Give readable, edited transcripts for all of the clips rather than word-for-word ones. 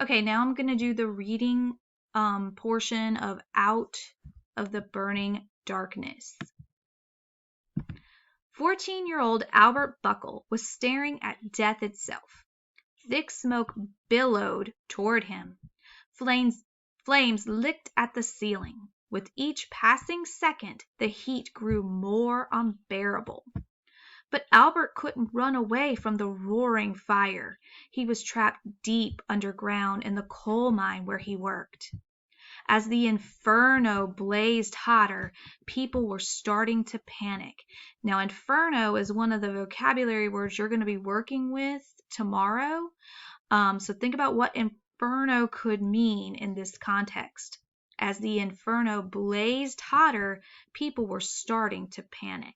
Okay, now I'm going to do the reading portion of Out of the Burning Darkness. 14-year-old Albert Buckle was staring at death itself. Thick smoke billowed toward him. Flames licked at the ceiling. With each passing second, the heat grew more unbearable. But Albert couldn't run away from the roaring fire. He was trapped deep underground in the coal mine where he worked. As the inferno blazed hotter, people were starting to panic. Now, inferno is one of the vocabulary words you're going to be working with tomorrow. So think about what inferno could mean in this context. As the inferno blazed hotter, people were starting to panic.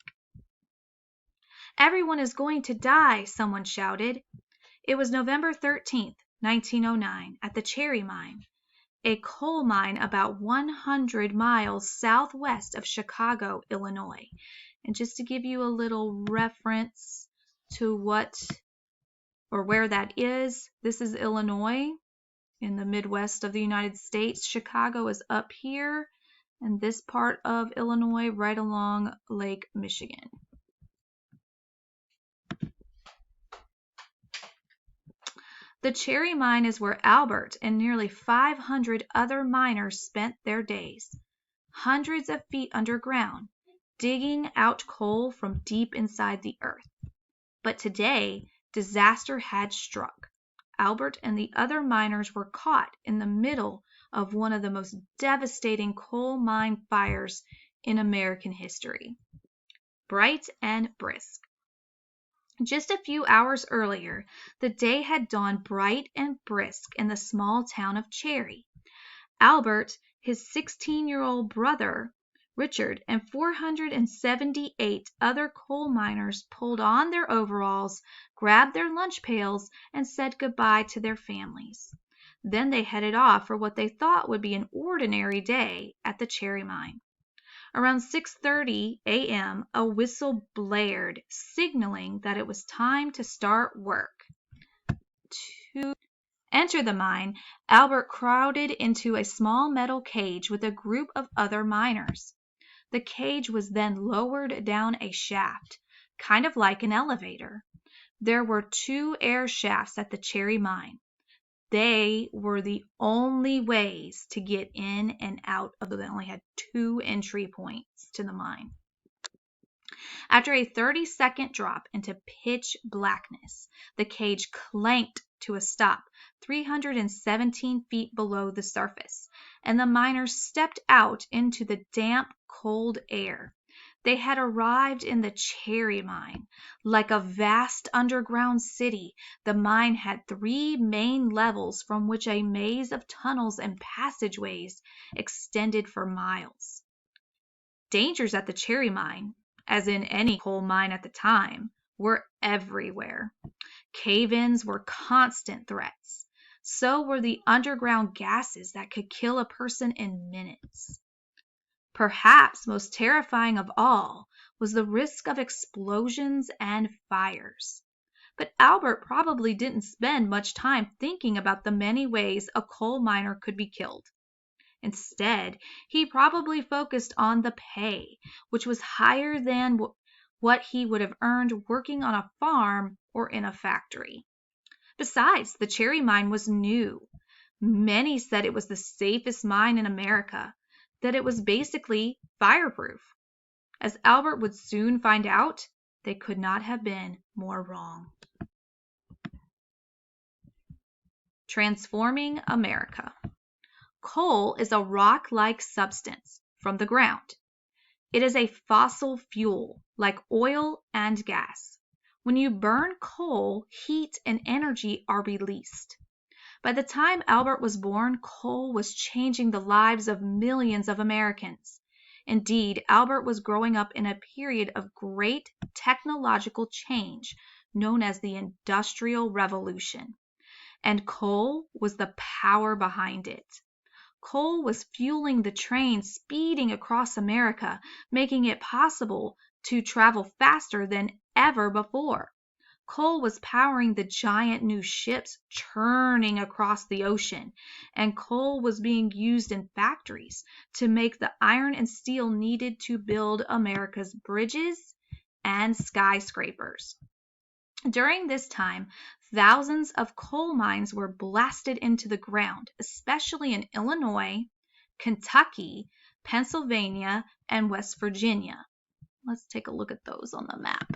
"Everyone is going to die," someone shouted. It was November 13th, 1909, at the Cherry Mine, a coal mine about 100 miles southwest of Chicago, Illinois. And just to give you a little reference to where that is, this is Illinois in the Midwest of the United States. Chicago is up here, and this part of Illinois right along Lake Michigan. The Cherry Mine is where Albert and nearly 500 other miners spent their days, hundreds of feet underground, digging out coal from deep inside the earth. But today, disaster had struck. Albert and the other miners were caught in the middle of one of the most devastating coal mine fires in American history. Bright and brisk. Just a few hours earlier, the day had dawned bright and brisk in the small town of Cherry. Albert, his 16-year-old brother, Richard, and 478 other coal miners pulled on their overalls, grabbed their lunch pails, and said goodbye to their families. Then they headed off for what they thought would be an ordinary day at the Cherry Mine. Around 6:30 a.m., a whistle blared, signaling that it was time to start work. To enter the mine, Albert crowded into a small metal cage with a group of other miners. The cage was then lowered down a shaft, kind of like an elevator. There were 2 air shafts at the Cherry Mine. They were the only ways to get in and out of them. They only had 2 entry points to the mine. After a 30-second drop into pitch blackness, the cage clanked to a stop 317 feet below the surface, and the miners stepped out into the damp, cold air. They had arrived in the Cherry Mine. Like a vast underground city, the mine had 3 main levels from which a maze of tunnels and passageways extended for miles. Dangers at the Cherry Mine, as in any coal mine at the time, were everywhere. Cave-ins were constant threats. So were the underground gases that could kill a person in minutes. Perhaps most terrifying of all was the risk of explosions and fires. But Albert probably didn't spend much time thinking about the many ways a coal miner could be killed. Instead, he probably focused on the pay, which was higher than what he would have earned working on a farm or in a factory. Besides, the Cherry Mine was new. Many said it was the safest mine in America, that it was basically fireproof. As Albert would soon find out, they could not have been more wrong. Transforming America. Coal is a rock-like substance from the ground. It is a fossil fuel, like oil and gas. When you burn coal, heat and energy are released. By the time Albert was born, coal was changing the lives of millions of Americans. Indeed, Albert was growing up in a period of great technological change known as the Industrial Revolution, and coal was the power behind it. Coal was fueling the trains speeding across America, making it possible to travel faster than ever before. Coal was powering the giant new ships churning across the ocean, and coal was being used in factories to make the iron and steel needed to build America's bridges and skyscrapers. During this time, thousands of coal mines were blasted into the ground, especially in Illinois, Kentucky, Pennsylvania, and West Virginia. Let's take a look at those on the map.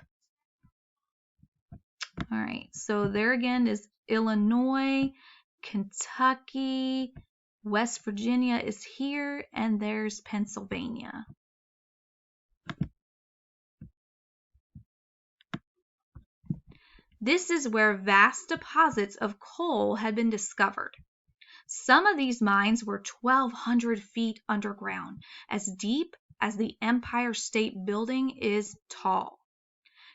All right, so there again is Illinois, Kentucky, West Virginia is here, and there's Pennsylvania. This is where vast deposits of coal had been discovered. Some of these mines were 1,200 feet underground, as deep as the Empire State Building is tall.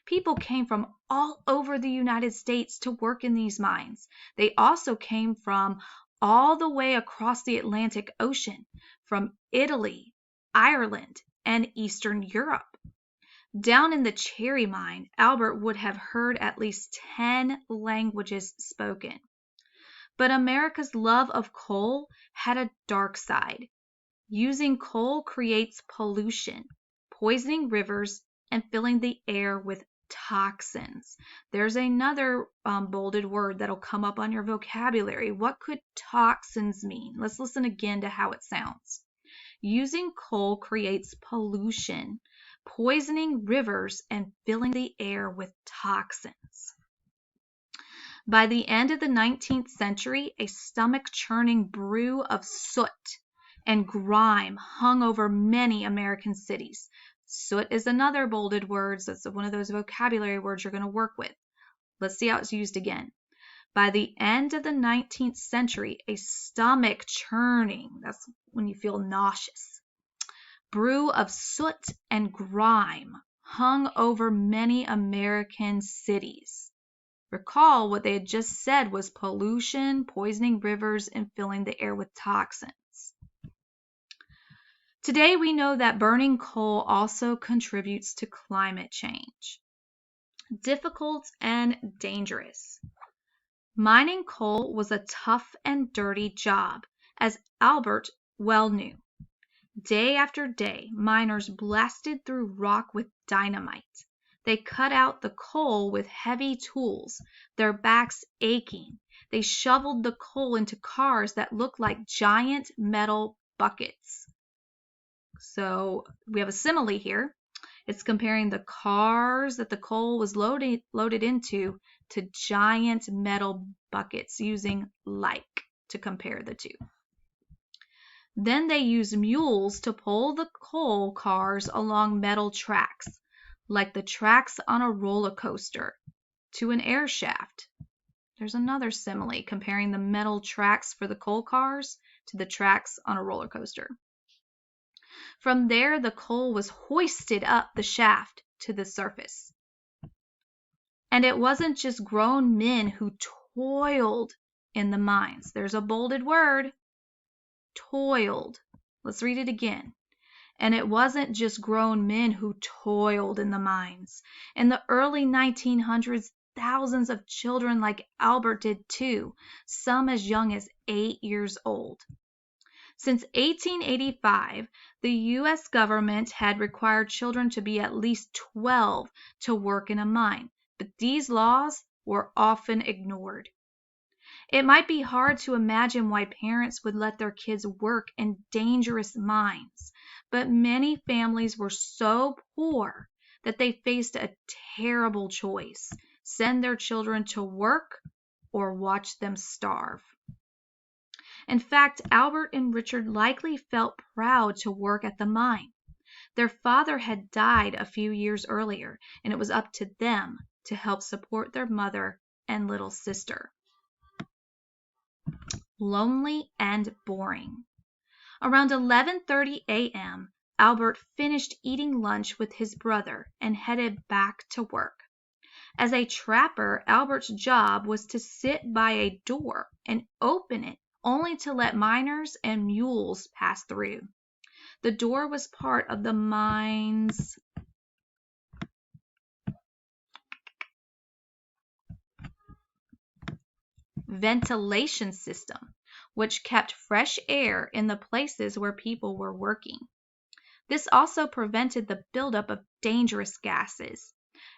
People came from all over the United States to work in these mines. They also came from all the way across the Atlantic Ocean, from Italy, Ireland, and Eastern Europe. Down in the cherry mine, Albert would have heard at least 10 languages spoken. But America's love of coal had a dark side. Using coal creates pollution, poisoning rivers, and filling the air with toxins. There's another bolded word that'll come up on your vocabulary. What could toxins mean? Let's listen again to how it sounds. Using coal creates pollution, poisoning rivers, and filling the air with toxins. By the end of the 19th century, a stomach-churning brew of soot and grime hung over many American cities. Soot is another bolded word, so it's one of those vocabulary words you're going to work with. Let's see how it's used again. By the end of the 19th century, a stomach-churning, that's when you feel nauseous, brew of soot and grime hung over many American cities. Recall what they had just said was pollution, poisoning rivers, and filling the air with toxins. Today we know that burning coal also contributes to climate change. Difficult and dangerous. Mining coal was a tough and dirty job, as Albert well knew. Day after day, miners blasted through rock with dynamite. They cut out the coal with heavy tools, their backs aching. They shoveled the coal into cars that looked like giant metal buckets. So we have a simile here. It's comparing the cars that the coal was loaded into to giant metal buckets, using like to compare the two. Then they used mules to pull the coal cars along metal tracks, like the tracks on a roller coaster, to an air shaft. There's another simile comparing the metal tracks for the coal cars to the tracks on a roller coaster. From there, the coal was hoisted up the shaft to the surface. And it wasn't just grown men who toiled in the mines. There's a bolded word. Toiled. Let's read it again. And it wasn't just grown men who toiled in the mines. In the early 1900s, thousands of children like Albert did too, some as young as 8 years old. Since 1885, the U.S. government had required children to be at least 12 to work in a mine, but these laws were often ignored. It might be hard to imagine why parents would let their kids work in dangerous mines, but many families were so poor that they faced a terrible choice: send their children to work or watch them starve. In fact, Albert and Richard likely felt proud to work at the mine. Their father had died a few years earlier, and it was up to them to help support their mother and little sister. Lonely and boring. Around 11:30 a.m., Albert finished eating lunch with his brother and headed back to work. As a trapper, Albert's job was to sit by a door and open it only to let miners and mules pass through. The door was part of the mine's ventilation system, which kept fresh air in the places where people were working. This also prevented the buildup of dangerous gases.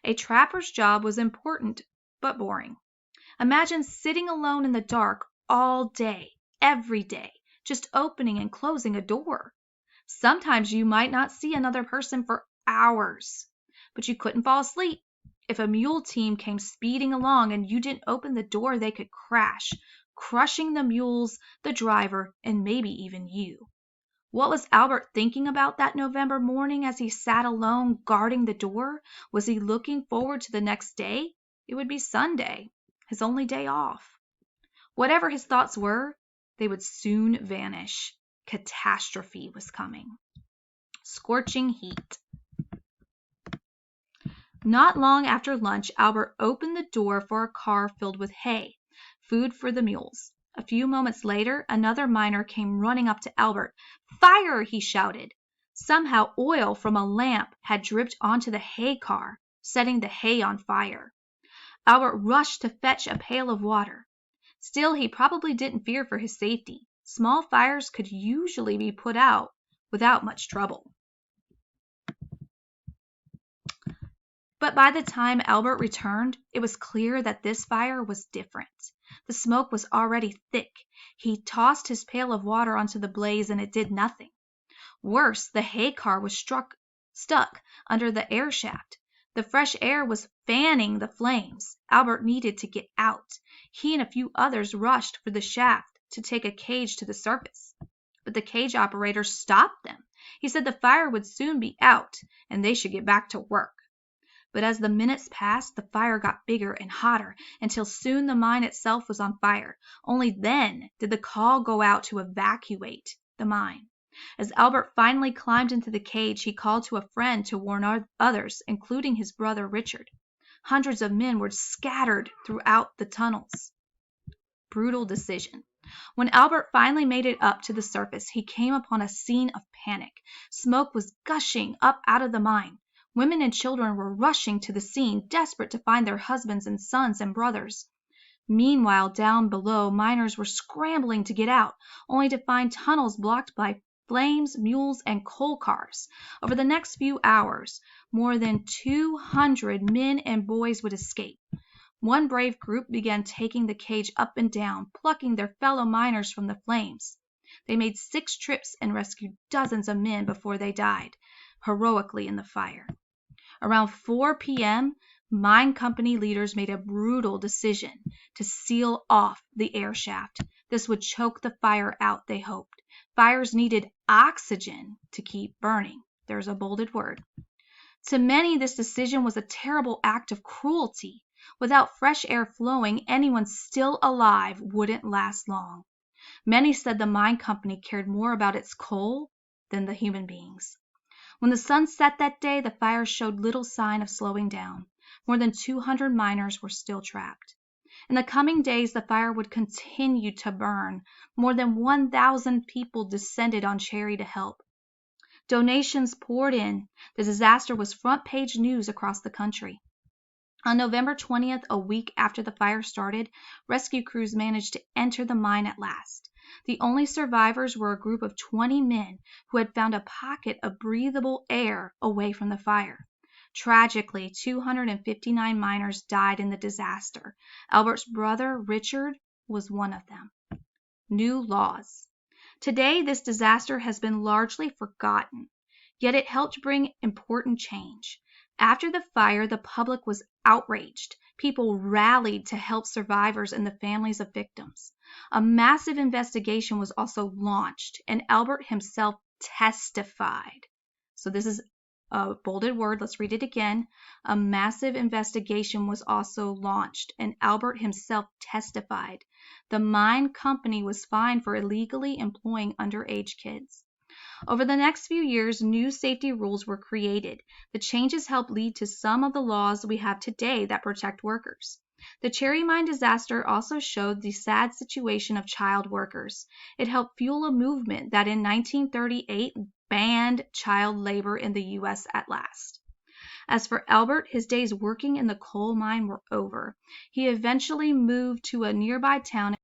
A trapper's job was important but boring. Imagine sitting alone in the dark all day, every day, just opening and closing a door. Sometimes you might not see another person for hours, but you couldn't fall asleep. If a mule team came speeding along and you didn't open the door, they could crash, crushing the mules, the driver, and maybe even you. What was Albert thinking about that November morning as he sat alone guarding the door? Was he looking forward to the next day? It would be Sunday, his only day off. Whatever his thoughts were, they would soon vanish. Catastrophe was coming. Scorching heat. Not long after lunch, Albert opened the door for a car filled with hay, food for the mules. A few moments later, another miner came running up to Albert. "Fire!" he shouted. Somehow oil from a lamp had dripped onto the hay car, setting the hay on fire. Albert rushed to fetch a pail of water. Still, he probably didn't fear for his safety. Small fires could usually be put out without much trouble. But by the time Albert returned, it was clear that this fire was different. The smoke was already thick. He tossed his pail of water onto the blaze and it did nothing. Worse, the hay car was stuck under the air shaft. The fresh air was fanning the flames. Albert needed to get out. He and a few others rushed for the shaft to take a cage to the surface. But the cage operator stopped them. He said the fire would soon be out and they should get back to work. But as the minutes passed, the fire got bigger and hotter until soon the mine itself was on fire. Only then did the call go out to evacuate the mine. As Albert finally climbed into the cage, he called to a friend to warn others, including his brother Richard. Hundreds of men were scattered throughout the tunnels. Brutal decision. When Albert finally made it up to the surface, he came upon a scene of panic. Smoke was gushing up out of the mine. Women and children were rushing to the scene, desperate to find their husbands and sons and brothers. Meanwhile, down below, miners were scrambling to get out, only to find tunnels blocked by flames, mules, and coal cars. Over the next few hours, more than 200 men and boys would escape. One brave group began taking the cage up and down, plucking their fellow miners from the flames. They made 6 trips and rescued dozens of men before they died heroically in the fire. Around 4 p.m., mine company leaders made a brutal decision to seal off the air shaft. This would choke the fire out, they hoped. Fires needed oxygen to keep burning. There's a bolded word. To many, this decision was a terrible act of cruelty. Without fresh air flowing, anyone still alive wouldn't last long. Many said the mine company cared more about its coal than the human beings. When the sun set that day, the fire showed little sign of slowing down. More than 200 miners were still trapped. In the coming days, the fire would continue to burn. More than 1,000 people descended on Cherry to help. Donations poured in. The disaster was front-page news across the country. On November 20th, a week after the fire started, rescue crews managed to enter the mine at last. The only survivors were a group of 20 men who had found a pocket of breathable air away from the fire. Tragically, 259 miners died in the disaster. Albert's brother, Richard, was one of them. New laws. Today, this disaster has been largely forgotten, yet it helped bring important change. After the fire, the public was outraged. People rallied to help survivors and the families of victims. A massive investigation was also launched, and Albert himself testified. So this is a bolded word. Let's read it again. A massive investigation was also launched, and Albert himself testified. The mine company was fined for illegally employing underage kids. Over the next few years, new safety rules were created. The changes helped lead to some of the laws we have today that protect workers. The Cherry Mine disaster also showed the sad situation of child workers. It helped fuel a movement that in 1938 banned child labor in the U.S. at last. As for Albert, his days working in the coal mine were over. He eventually moved to a nearby town